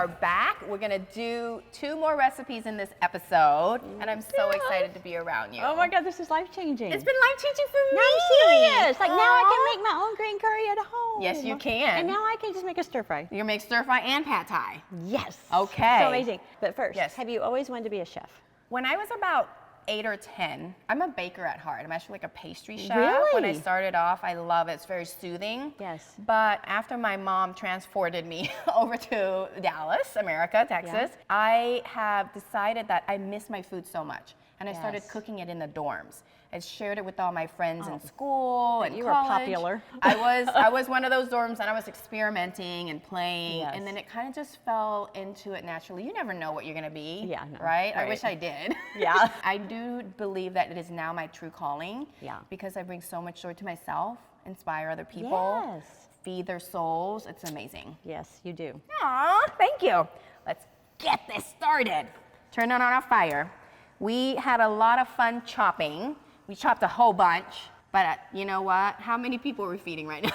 are back. We're gonna do 2 more recipes in this episode, and I'm so excited to be around you. Oh my God, this is life-changing. It's been life-changing for me. No, I'm serious. Like now I can make my own green curry at home. Yes, you can. And now I can just make a stir fry. You can make stir-fry and pad thai. Yes. Okay. So amazing. But first, Yes. have you always wanted to be a chef? When I was about 8 or 10, I'm a baker at heart. I'm actually like a pastry chef. Really? When I started off, I love it. It's very soothing. Yes. But after my mom transported me over to Dallas, America, Texas, I have decided that I miss my food so much. And I started cooking it in the dorms. I shared it with all my friends in school and you college. were popular. I was one of those dorms, and I was experimenting and playing, Yes. and then it kind of just fell into it naturally. You never know what you're gonna be, Yeah, no, right? I right. wish I did. Yeah. I do believe that it is now my true calling. Yeah. Because I bring so much joy to myself, inspire other people, Yes. feed their souls. It's amazing. Yes, you do. Aw, thank you. Let's get this started. Turn it on our fire. We had a lot of fun chopping. We chopped a whole bunch, but you know what? How many people are we feeding right now?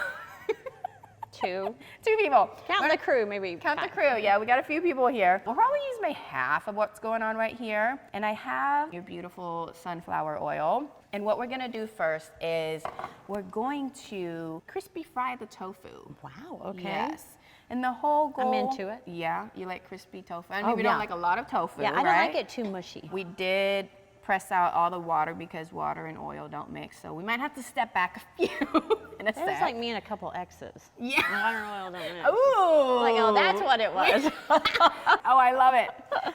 2. 2 people. Count the crew, maybe. Count the crew, yeah, we got a few people here. We'll probably use my half of what's going on right here. And I have your beautiful sunflower oil. And what we're gonna do first is we're going to crispy fry the tofu. Wow, okay. Yes. And the whole goal. I'm into it. Yeah, you like crispy tofu. I Oh, mean, we yeah. don't like a lot of tofu, Yeah, I don't right? like it too mushy. We did press out all the water because water and oil don't mix. So we might have to step back a few in a It's sec. like me and a couple exes. Yeah. Water and oil don't mix. Ooh. Like, oh, that's what it was. Oh, I love it.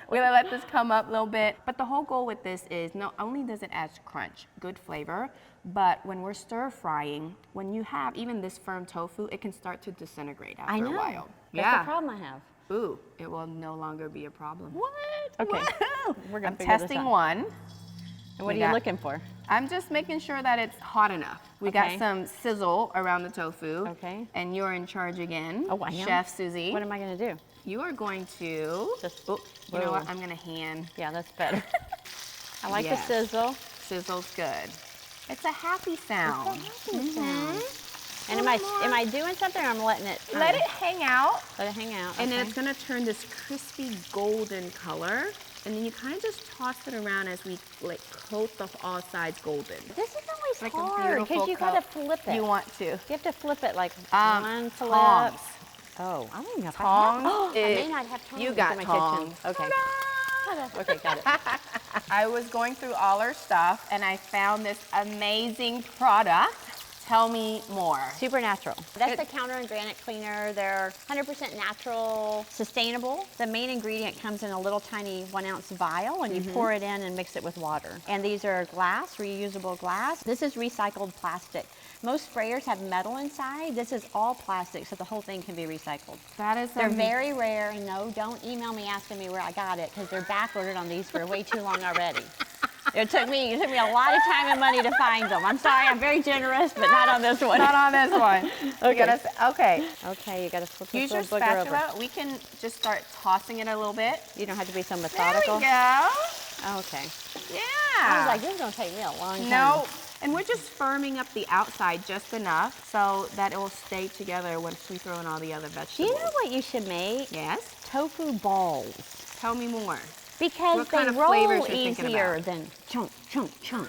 We're gonna let this come up a little bit. But the whole goal with this is not only does it add crunch, good flavor, but when we're stir frying, when you have even this firm tofu, it can start to disintegrate after I know. a while. That's the problem I have. Ooh, it will no longer be a problem. What? Okay. Woo! We're gonna I'm figure this testing out. one. And what We are you got- looking for? I'm just making sure that it's hot enough. We Okay. got some sizzle around the tofu. Okay. And you're in charge again. Oh, I am? Chef Suzy. What am I gonna do? You are going to Just, you know what? whoa. I'm gonna hand. Yeah, that's better. I like Yes. the sizzle. Sizzle's good. It's a happy sound. And am I doing something or I'm letting it? Let it hang out, Let it hang out. and then okay. it's gonna turn this crispy golden color. And then you kind of just toss it around as we like coat the all sides golden. This is always Like a hard beautiful because you gotta coat. flip it. You want to? You have to flip it like one flip. Tongs. Oh, I don't even know if Tongs I have. I is- may not have tongs You got in my tongs. kitchen. Okay. Ta-da! Okay, got it. I was going through all our stuff and I found this amazing product. Tell me more. Supernatural. That's the counter and granite cleaner. They're 100% natural, sustainable. The main ingredient comes in a little tiny 1-ounce vial and you pour it in and mix it with water. And these are glass, reusable glass. This is recycled plastic. Most sprayers have metal inside. This is all plastic, so the whole thing can be recycled. That is They're very rare, and no, don't email me asking me where I got it because they're back ordered on these for way too long already. It took me a lot of time and money to find them. I'm sorry, I'm very generous, but not on this one. Not on this one. Okay. Okay. Okay, you gotta flip Use this your little booger over. spatula. We can just start tossing it a little bit. You don't have to be so There methodical. we go. Oh, okay. Yeah. I was like, this is gonna take me a long time. No. And we're just firming up the outside just enough so that it will stay together once we throw in all the other Do vegetables. you know what you should make? Yes. Tofu balls. Tell me more. Because What they kind of roll flavors you're thinking easier about? than chunk, chunk, chunk.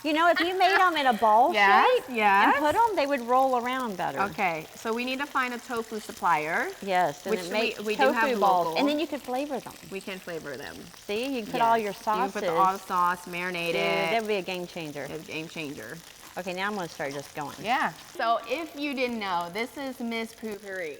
You know, if you made them in a ball Yes, shape yes. and put them, they would roll around better. Okay, so we need to find a tofu supplier. Yes, and Which it makes we do tofu have balls. local. And then you could flavor them. We can flavor them. See, you can put all your Yes. sauces. You can put all the sauce, marinate Dude, that it. would be a game changer. It's a game changer. Okay, now I'm gonna start just going. Yeah. So if you didn't know, this is Miss Poo-Pourri.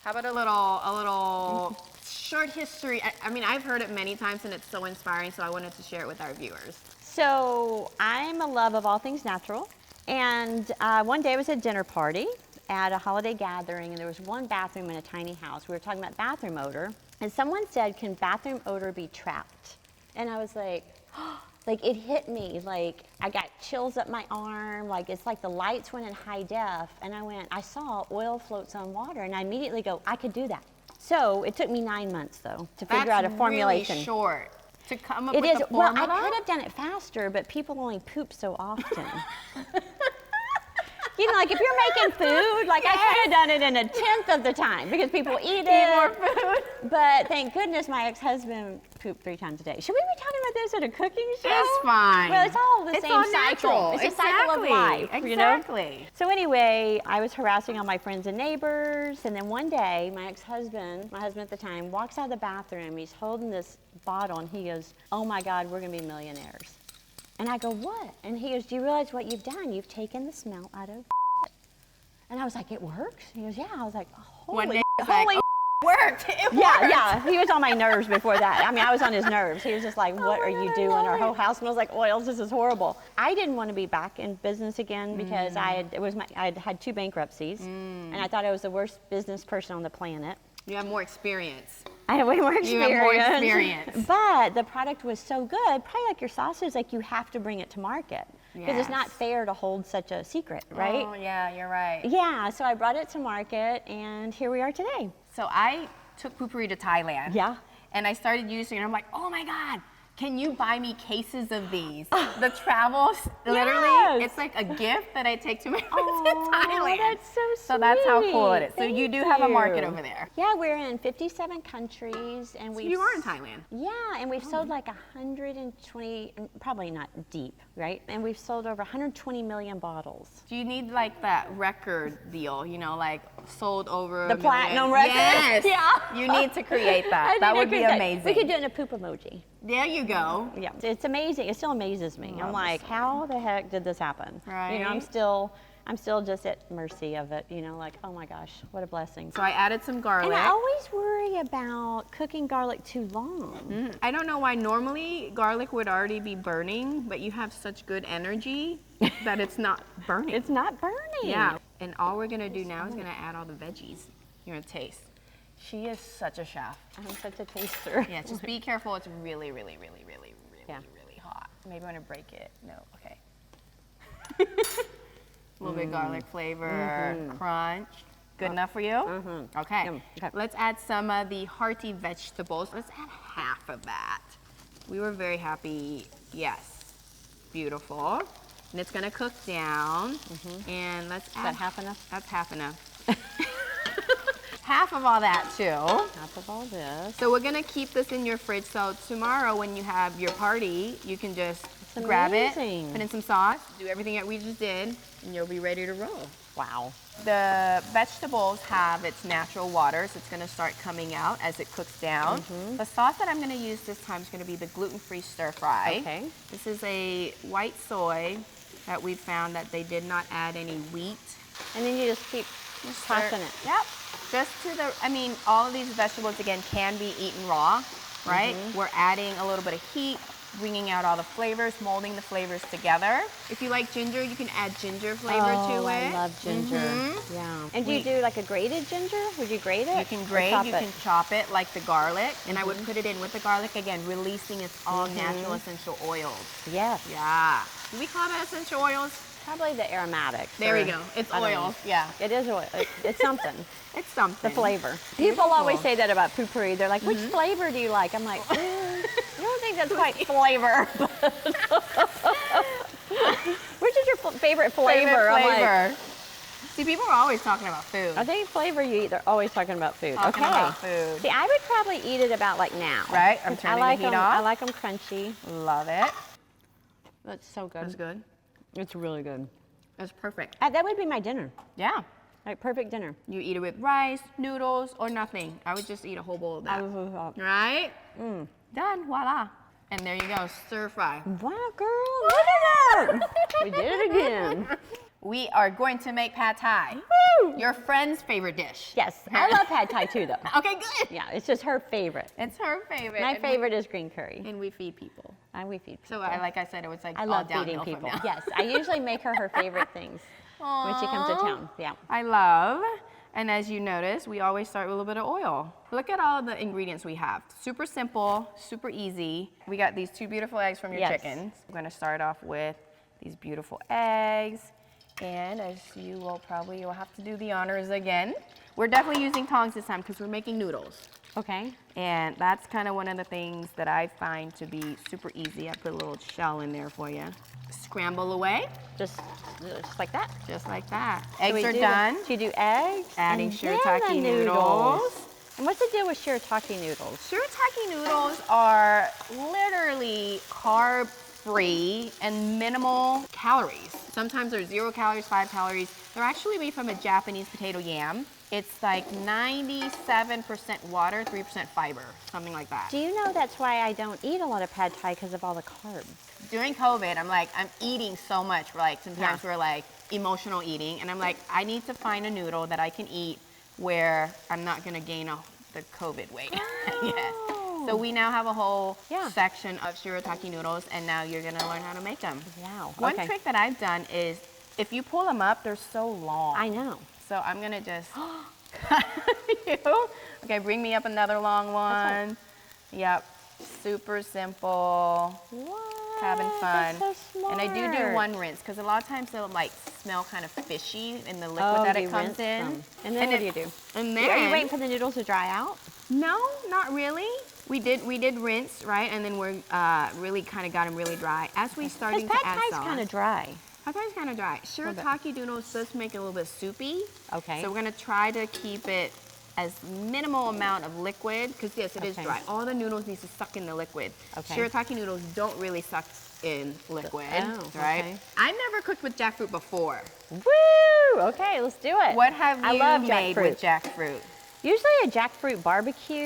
How about a little short history? I mean, I've heard it many times and it's so inspiring, so I wanted to share it with our viewers. So I'm a love of all things natural. And one day I was at a dinner party at a holiday gathering, and there was one bathroom in a tiny house. We were talking about bathroom odor, and someone said, can bathroom odor be trapped? And I was like, like it hit me, like I got chills up my arm, like it's like the lights went in high def, and I saw oil floats on water, and I immediately go, I could do that. So it took me 9 months though to figure out a formulation. Really short to come up It with is. the Well, formula. I could have done it faster, but people only poop so often. You know, like if you're making food, like I could have done it in 1/10 of the time because people eat it. More food. But thank goodness my ex-husband pooped 3 times a day. Should we be talking about this at a cooking show? It's fine. Well, it's all the It's same all cycle. natural. It's a cycle of life, you know? Exactly. So anyway, I was harassing all my friends and neighbors, and then one day, my husband at the time, walks out of the bathroom. He's holding this bottle, and he goes, "Oh my God, we're gonna be millionaires." And I go, "What?" And he goes, "Do you realize what you've done? You've taken the smell out of." And I was like, "It works?" He goes, "Yeah." I was like, One day "Holy, it's like, holy." "Oh, it worked. It Yeah, worked." yeah. He was on my nerves before that. I mean, I was on his nerves. He was just like, "What are you doing? Our whole house smells like oils. This is horrible." I didn't want to be back in business again because I had 2 bankruptcies, and I thought I was the worst business person on the planet. You have more experience. I have way more experience. You have more experience. But the product was so good, probably like your sausage, like you have to bring it to market. Because it's not fair to hold such a secret, right? Oh, yeah, you're right. Yeah, so I brought it to market, and here we are today. So I took Poo-Pourri to Thailand. Yeah. And I started using it. I'm like, oh my God, can you buy me cases of these? The travels, literally, Yes. it's like a gift that I take to my friends Oh, in Thailand. that's so sweet. So that's how cool it is. So Thank you do have a market you. over there. Yeah, we're in 57 countries, and So we. you are in Thailand. Yeah, and we've sold like 120, probably not deep, right? And we've sold over 120 million bottles. Do you need like that record deal, you know, like sold over The a platinum million? record? Yes. Yeah. You need to create that. I That think would I be could- amazing. We could do it in a poop emoji. There you go. Yeah, it's amazing. It still amazes me. I'm like, how the heck did this happen? You know, I'm Right. still just at mercy of it. You know, like, oh my gosh, what a blessing. So I added some garlic. And I always worry about cooking garlic too long. I don't know why normally garlic would already be burning, but you have such good energy that it's not burning. It's not burning. Yeah. And all we're gonna do now is gonna add all the veggies. You're gonna taste. She is such a chef. I'm such a taster. Yeah, just be careful. It's really, really, really, really, really, Yeah. really hot. Maybe I'm gonna break it. No, okay. A little bit garlic flavor, crunch. Good enough for you? Okay. Yum. Okay. Let's add some of the hearty vegetables. Let's add half of that. We were very happy. Yes. Beautiful. And it's gonna cook down. And let's add. Is that half enough? That's half enough. Half of all that too. Half of all this. So we're gonna keep this in your fridge so tomorrow when you have your party, you can just grab it, amazing. put in some sauce, do everything that we just did, and you'll be ready to roll. Wow. The vegetables have its natural water, so it's gonna start coming out as it cooks down. The sauce that I'm gonna use this time is gonna be the Gluten-Free Stir-Fry. Okay. This is a white soy that we found that they did not add any wheat. And then you just keep tossing it. Yep. Just to the, I mean, all of these vegetables, again, can be eaten raw, right? We're adding a little bit of heat, bringing out all the flavors, molding the flavors together. If you like ginger, you can add ginger flavor to it. I love ginger. Yeah. And do you do like a grated ginger? Would you grate it? You can Or grate, chop you it? can chop it like the garlic, and I would put it in with the garlic, again, releasing its all natural essential oils. Yes. Yeah. Do we call that essential oils? Probably the aromatics. There or- we go. It's I don't know. oils, yeah. It is oil. It's something. It's something. The flavor. People Beautiful. always say that about Poo-Pourri. They're like, which flavor do you like? I'm like, I don't think that's quite flavor. Which is your favorite flavor? Favorite I'm like, flavor. See, people are always talking about food. I think flavor you eat, they're always talking about food. Talking okay. about food. See, I would probably eat it about like now. Right? I'm 'Cause turning I like the heat them, off. I like them crunchy. Love it. That's so good. That's good. It's really good. That's perfect. That would be my dinner. Yeah. Like perfect dinner. You eat it with rice, noodles, or nothing. I would just eat a whole bowl of that. Right? Done. Voila. And there you go. Stir fry. Wow, girl, look at that. We did it again. We are going to make pad thai. Woo! Your friend's favorite dish. Yes, I love pad thai too, though. Okay, good. Yeah, it's just her favorite. It's her favorite. My and favorite is green curry. and we feed people. And we feed people. So, like I said, it was like I all love feeding downhill from people. now. Yes, I usually make her favorite things when she comes to Aw. town. Yeah. I love. And as you notice, we always start with a little bit of oil. Look at all the ingredients we have. Super simple, super easy. We got these 2 beautiful eggs from your Yes. chickens. I'm gonna start off with these beautiful eggs. And as you will probably, you'll have to do the honors again. We're definitely using tongs this time because we're making noodles. Okay. And that's kind of one of the things that I find to be super easy. I put a little shell in there for you. Scramble away. Just like that. Just like that. So Eggs are done. So you do eggs. Adding and then shirataki the noodles. And what's the deal with shirataki noodles? Shirataki noodles are literally carb-free and minimal calories. Sometimes they're 0 calories, 5 calories. They're actually made from a Japanese potato yam. It's like 97% water, 3% fiber, something like that. Do you know that's why I don't eat a lot of pad thai because of all the carbs? During COVID, I'm eating so much. Like sometimes we're like emotional eating, and I'm like, I need to find a noodle that I can eat where I'm not gonna gain the COVID weight. Yes. So we now have a whole section of shirataki noodles, and now you're gonna learn how to make them. Wow. One trick that I've done is, if you pull them up, they're so long. I know. So I'm gonna just cut you. Okay, bring me up another long one. Yep, super simple. What? Having fun. That's so smart. And I do one rinse, because a lot of times they'll like smell kind of fishy in the liquid that it comes in. And then what do you do? And then, are you waiting for the noodles to dry out? No, not really. We did rinse, right? And then we're really kind of got them really dry. As we starting to add sauce. Pad thai's kind of dry. Pad thai's kind of dry. Shirataki noodles does make it a little bit soupy. Okay. So we're gonna try to keep it as minimal amount of liquid, because yes, it is dry. All the noodles need to suck in the liquid. Okay. Shirataki noodles don't really suck in liquid, Oh, right? okay. I've never cooked with jackfruit before. Woo! Okay, let's do it. What have I you love made with jackfruit? Usually a jackfruit barbecue.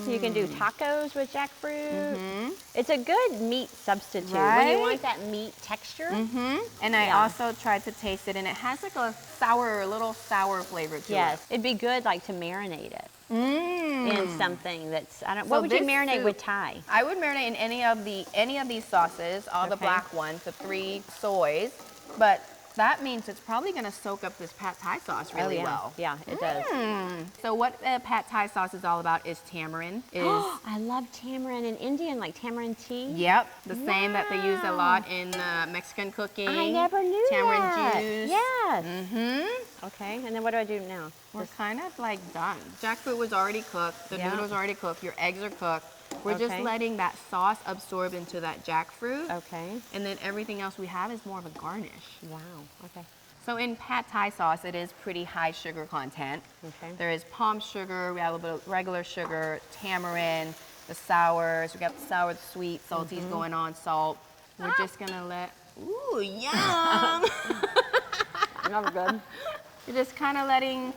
You can do tacos with jackfruit. It's a good meat substitute when you want that meat texture. And I also tried to taste it, and it has like a little sour flavor to it. Yes, it'd be good like to marinate it in something that's, what would you marinate with Thai? I would marinate in any of these sauces, all the black ones, the 3 soys, but that means it's probably going to soak up this pad thai sauce really well. Yeah, it does. So what the pad thai sauce is all about is tamarind. I love tamarind in Indian, like tamarind tea. Yep, the same that they use a lot in Mexican cooking. I never knew tamarind juice. Yes. Okay, and then what do I do now? We're kind of like done. Jackfruit was already cooked. The noodles already cooked. Your eggs are cooked. We're just letting that sauce absorb into that jackfruit. Okay. And then everything else we have is more of a garnish. Wow, okay. So in pad thai sauce, it is pretty high sugar content. Okay. There is palm sugar, we have a little bit of regular sugar, tamarind, the sours, we got the sour, the sweet, salties going on, salt. We're just gonna let, ooh, yum! Never good. You're just kind of letting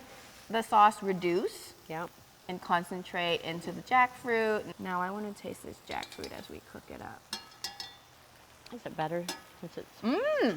the sauce reduce. Yep. And concentrate into the jackfruit. Now I want to taste this jackfruit as we cook it up. Is it better since it's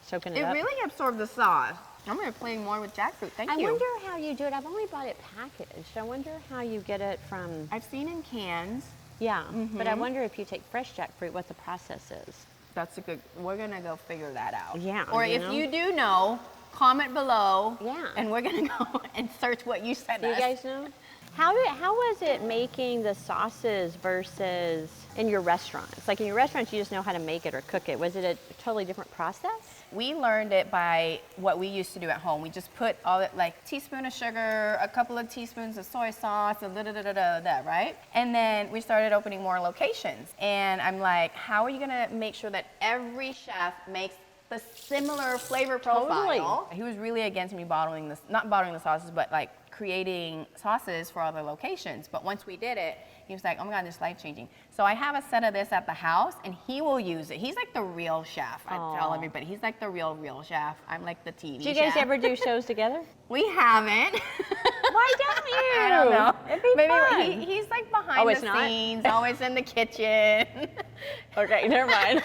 soaking it up? It really absorbed the sauce. I'm going to play more with jackfruit. Thank you. I wonder how you do it. I've only bought it packaged. I wonder how you get it from... I've seen in cans. Yeah, but I wonder if you take fresh jackfruit, what the process is. That's a good... We're going to go figure that out. Yeah. Or if you do know, comment below. Yeah. And we're going to go and search what you sent us. Do you guys know? How was it making the sauces versus in your restaurants? Like in your restaurants, you just know how to make it or cook it. Was it a totally different process? We learned it by what we used to do at home. We just put all it, like teaspoon of sugar, a couple of teaspoons of soy sauce, and right? And then we started opening more locations. And I'm like, how are you gonna make sure that every chef makes the similar flavor profile? Totally. He was really against me bottling this, not bottling the sauces, but like creating sauces for other locations. But once we did it, he was like, oh my God, this is life-changing. So I have a set of this at the house, and he will use it. He's like the real chef. I tell everybody, he's like the real chef. I'm like the TV chef. Do you guys ever do shows together? We haven't. Why don't you? I don't know. It'd be fun. He's like behind the scenes, always in the kitchen. Okay, never mind.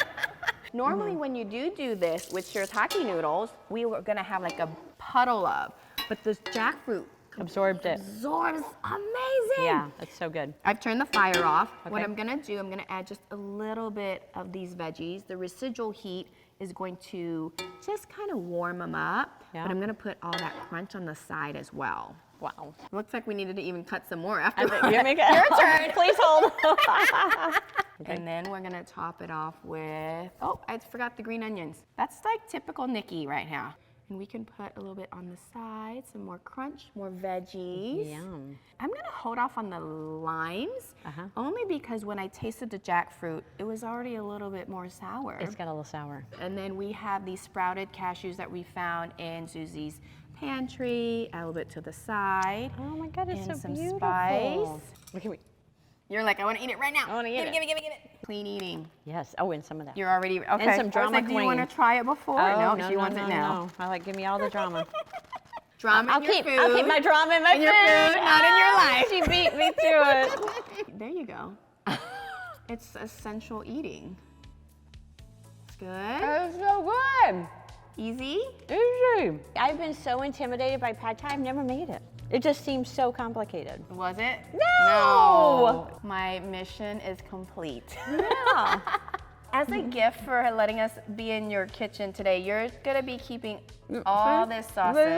Normally when you do this with shirataki noodles, we were gonna have like a puddle of, but this jackfruit absorbs it. Absorbs, amazing. Yeah, that's so good. I've turned the fire off. Okay. What I'm gonna do, I'm gonna add just a little bit of these veggies. The residual heat is going to just kind of warm them up, but I'm gonna put all that crunch on the side as well. Wow. Looks like we needed to even cut some more after that. Your turn. Please hold. Okay. And then we're gonna top it off with, oh, I forgot the green onions. That's like typical Nikky right now. And we can put a little bit on the side, some more crunch, more veggies. Yum. I'm gonna hold off on the limes, only because when I tasted the jackfruit, it was already a little bit more sour. It's got a little sour. And then we have these sprouted cashews that we found in Suzy's pantry. Add a little bit to the side. Oh my God, it's and so some beautiful. Spice. Look at me. You're like, I want to eat it right now. I want to eat it. Give it. Clean eating. Yes. Oh, and some of that. You're already, okay. And some drama I was like, do you want queen. to try it before? Oh, no, she wants it now. No. I like, give me all the drama. Drama in your food. I'll keep my drama in my in your food, not in your life. She beat me to it. There you go. It's essential eating. It's good. It's so good. Easy. Easy. I've been so intimidated by pad thai, I've never made it. It just seems so complicated. Was it? No. My mission is complete. Yeah. As a gift for letting us be in your kitchen today, you're gonna be keeping all this sausage.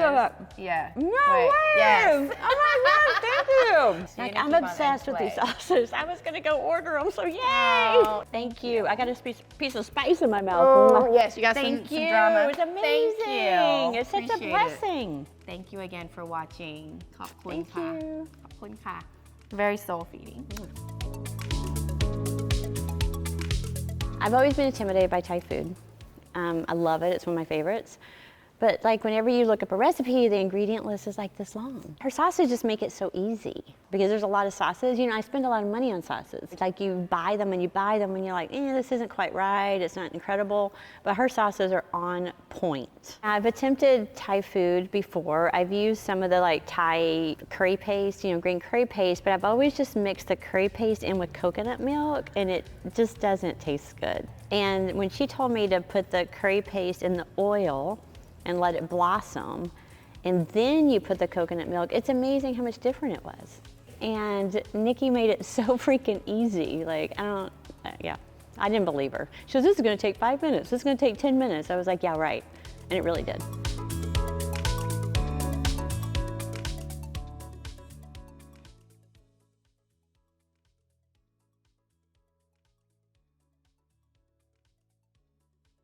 Yeah. No Wait. way! Yes. Oh my God, thank you. You're Like, gonna I'm keep on obsessed with in these play. sauces. I was gonna go order them, so yay! Oh, thank you. I got a piece of spice in my mouth. Oh, yes, you got Thank some you. drama. It's amazing. Thank you. It's such a Appreciate it. blessing. Thank you again for watching. Thank you. Very soul feeding. I've always been intimidated by Thai food. I love it, it's one of my favorites. But like whenever you look up a recipe, the ingredient list is like this long. Her sauces just make it so easy because there's a lot of sauces. You know, I spend a lot of money on sauces. It's like you buy them and you're like, this isn't quite right, it's not incredible. But her sauces are on point. I've attempted Thai food before. I've used some of the like Thai curry paste, green curry paste, but I've always just mixed the curry paste in with coconut milk and it just doesn't taste good. And when she told me to put the curry paste in the oil and let it blossom, and then you put the coconut milk, it's amazing how much different it was. And Nikky made it so freaking easy. Like, I didn't believe her. She goes, this is gonna take 5 minutes, this is gonna take 10 minutes. I was like, yeah, right, and it really did.